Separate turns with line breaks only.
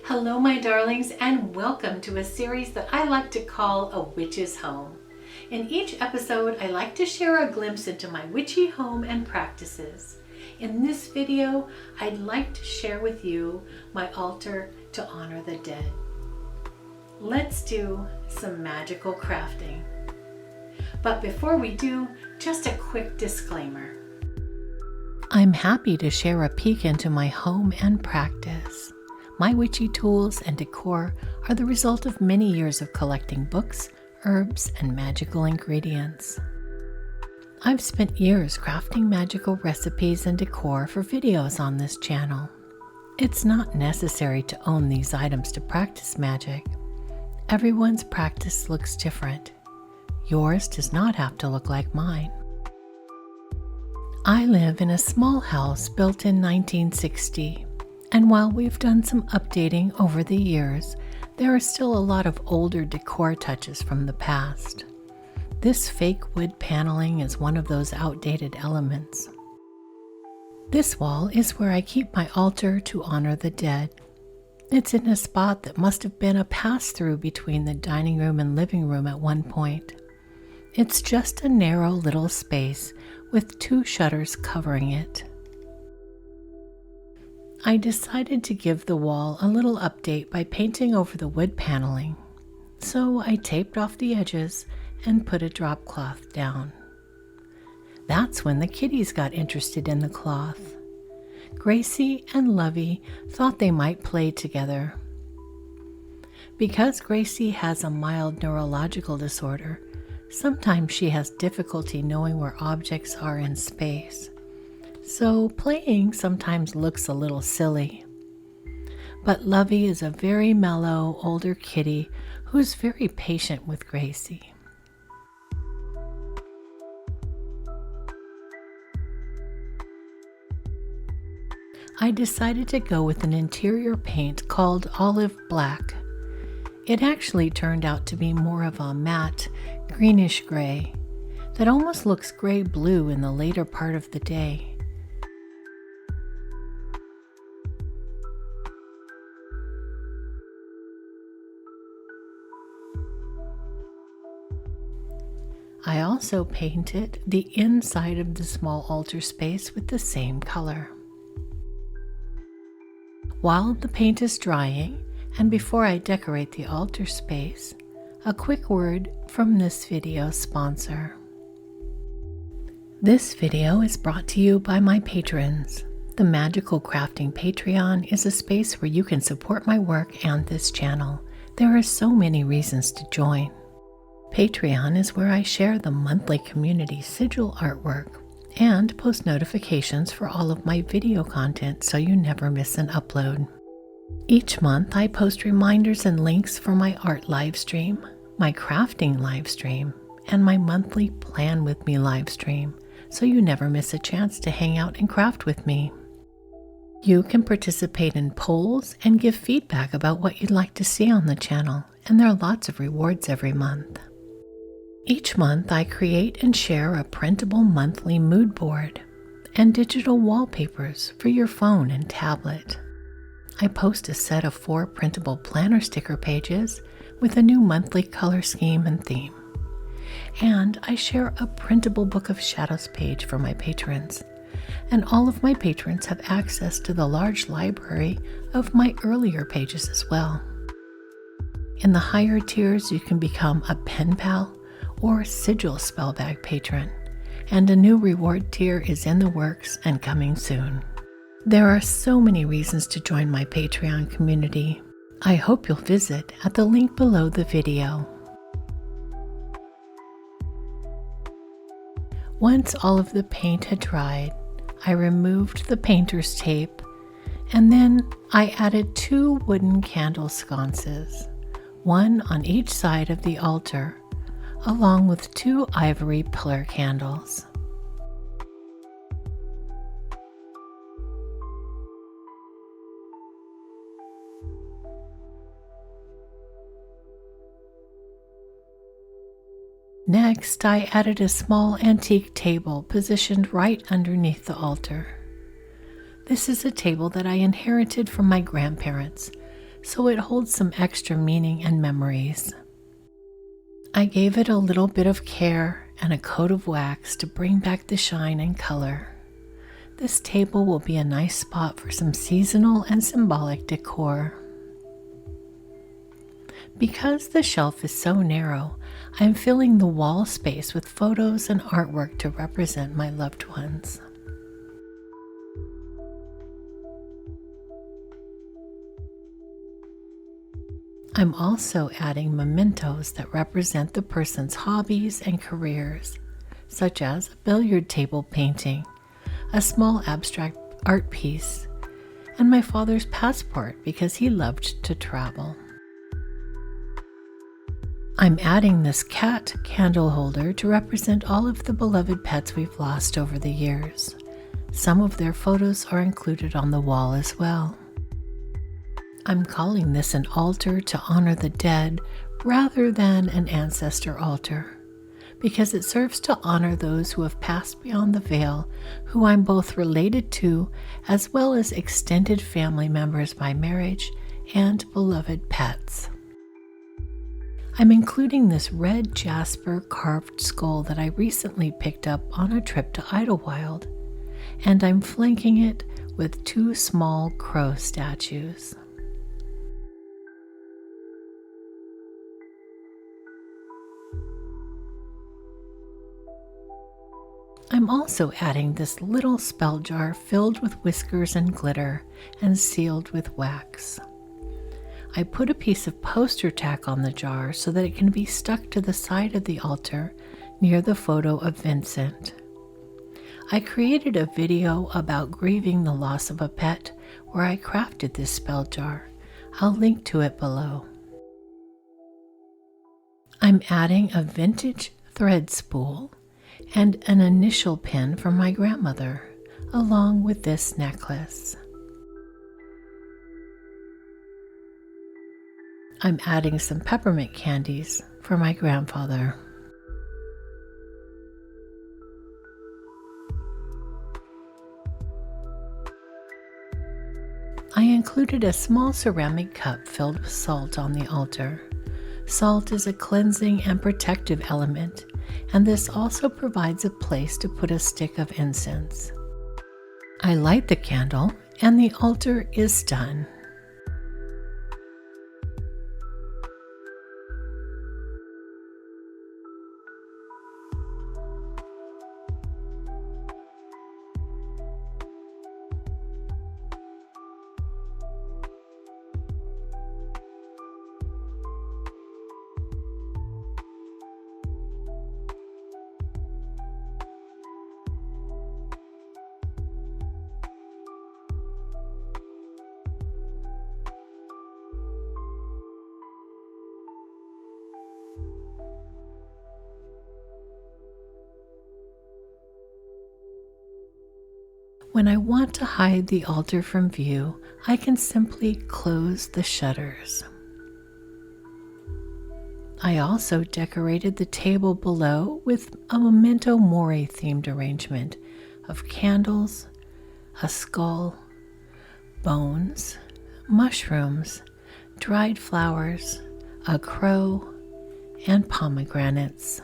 Hello my darlings, and welcome to a series that I like to call A Witch's Home. In each episode I like to share a glimpse into my witchy home and practices. In this video I'd like to share with you my altar to honor the dead. Let's do some magical crafting. But before we do, just a quick disclaimer. I'm happy to share a peek into my home and practice. My witchy tools and decor are the result of many years of collecting books, herbs, and magical ingredients. I've spent years crafting magical recipes and decor for videos on this channel. It's not necessary to own these items to practice magic. Everyone's practice looks different. Yours does not have to look like mine. I live in a small house built in 1960. And while we've done some updating over the years, there are still a lot of older decor touches from the past. This fake wood paneling is one of those outdated elements. This wall is where I keep my altar to honor the dead. It's in a spot that must have been a pass-through between the dining room and living room at one point. It's just a narrow little space with 2 shutters covering it. I decided to give the wall a little update by painting over the wood paneling, so I taped off the edges and put a drop cloth down. That's when the kitties got interested in the cloth. Gracie and Lovey thought they might play together. Because Gracie has a mild neurological disorder, sometimes she has difficulty knowing where objects are in space. So playing sometimes looks a little silly. But Lovey is a very mellow, older kitty who's very patient with Gracie. I decided to go with an interior paint called Olive Black. It actually turned out to be more of a matte, greenish gray that almost looks gray-blue in the later part of the day. I also painted the inside of the small altar space with the same color. While the paint is drying, and before I decorate the altar space, a quick word from this video's sponsor. This video is brought to you by my patrons. The Magical Crafting Patreon is a space where you can support my work and this channel. There are so many reasons to join. Patreon is where I share the monthly community sigil artwork and post notifications for all of my video content so you never miss an upload. Each month I post reminders and links for my art livestream, my crafting livestream, and my monthly Plan With Me livestream so you never miss a chance to hang out and craft with me. You can participate in polls and give feedback about what you'd like to see on the channel, and there are lots of rewards every month. Each month I create and share a printable monthly mood board and digital wallpapers for your phone and tablet. I post a set of 4 printable planner sticker pages with a new monthly color scheme and theme. And I share a printable Book of Shadows page for my patrons. And all of my patrons have access to the large library of my earlier pages as well. In the higher tiers you can become a pen pal or sigil spellbag patron, and a new reward tier is in the works and coming soon. There are so many reasons to join my Patreon community. I hope you'll visit at the link below the video. Once all of the paint had dried, I removed the painter's tape, and then I added 2 wooden candle sconces, one on each side of the altar, along with 2 ivory pillar candles. Next, I added a small antique table positioned right underneath the altar. This is a table that I inherited from my grandparents, so it holds some extra meaning and memories. I gave it a little bit of care and a coat of wax to bring back the shine and color. This table will be a nice spot for some seasonal and symbolic decor. Because the shelf is so narrow, I'm filling the wall space with photos and artwork to represent my loved ones. I'm also adding mementos that represent the person's hobbies and careers, such as a billiard table painting, a small abstract art piece, and my father's passport because he loved to travel. I'm adding this cat candle holder to represent all of the beloved pets we've lost over the years. Some of their photos are included on the wall as well. I'm calling this an altar to honor the dead rather than an ancestor altar, because it serves to honor those who have passed beyond the veil, who I'm both related to as well as extended family members by marriage and beloved pets. I'm including this red jasper carved skull that I recently picked up on a trip to Idlewild, and I'm flanking it with 2 small crow statues. I'm also adding this little spell jar filled with whiskers and glitter and sealed with wax. I put a piece of poster tack on the jar so that it can be stuck to the side of the altar near the photo of Vincent. I created a video about grieving the loss of a pet where I crafted this spell jar. I'll link to it below. I'm adding a vintage thread spool and an initial pin from my grandmother, along with this necklace. I'm adding some peppermint candies for my grandfather. I included a small ceramic cup filled with salt on the altar. Salt is a cleansing and protective element, and this also provides a place to put a stick of incense. I light the candle, and the altar is done. When I want to hide the altar from view, I can simply close the shutters. I also decorated the table below with a memento mori themed arrangement of candles, a skull, bones, mushrooms, dried flowers, a crow, and pomegranates.